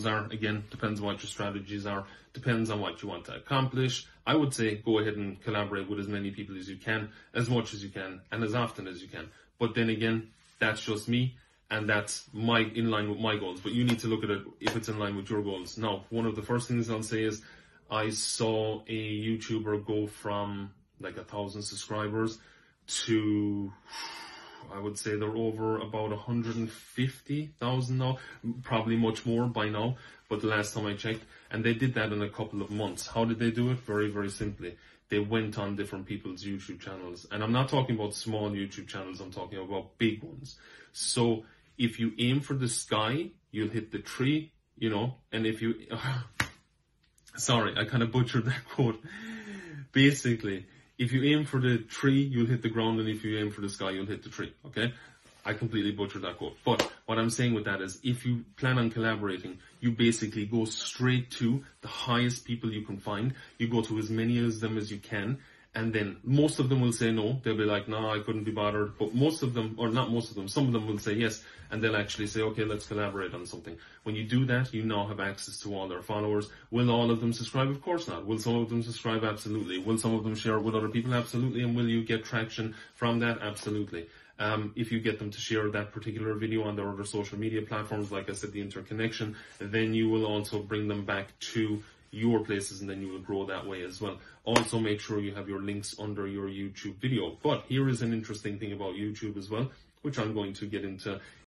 are, again, depends on what your strategies are, depends on what you want to accomplish. I would say go ahead and collaborate with as many people as you can, as much as you can, and as often as you can. But then again, that's just me, and that's in line with my goals. But you need to look at it if it's in line with your goals. Now, one of the first things I'll say is I saw a YouTuber go from like 1,000 subscribers to, I would say they're over about 150,000 now, probably much more by now, but the last time I checked, and they did that in a couple of months. How did they do it? Very, very simply. They went on different people's YouTube channels, and I'm not talking about small YouTube channels, I'm talking about big ones. So if you aim for the sky, you'll hit the tree, you know, and if you, sorry, I kind of butchered that quote. Basically, if you aim for the tree, you'll hit the ground, and if you aim for the sky, you'll hit the tree, okay? I completely butchered that quote. But what I'm saying with that is, if you plan on collaborating, you basically go straight to the highest people you can find. You go to as many of them as you can, and then most of them will say no. They'll be like, no, I couldn't be bothered. But most of them, or not most of them, some of them will say yes, and they'll actually say, okay, let's collaborate on something. When you do that, you now have access to all their followers. Will all of them subscribe? Of course not. Will some of them subscribe? Absolutely. Will some of them share it with other people? Absolutely. And will you get traction from that? Absolutely. If you get them to share that particular video on their other social media platforms, like I said, the interconnection, then you will also bring them back to your places, and then you will grow that way as well. Also, make sure you have your links under your YouTube video. But here is an interesting thing about YouTube as well, which I'm going to get into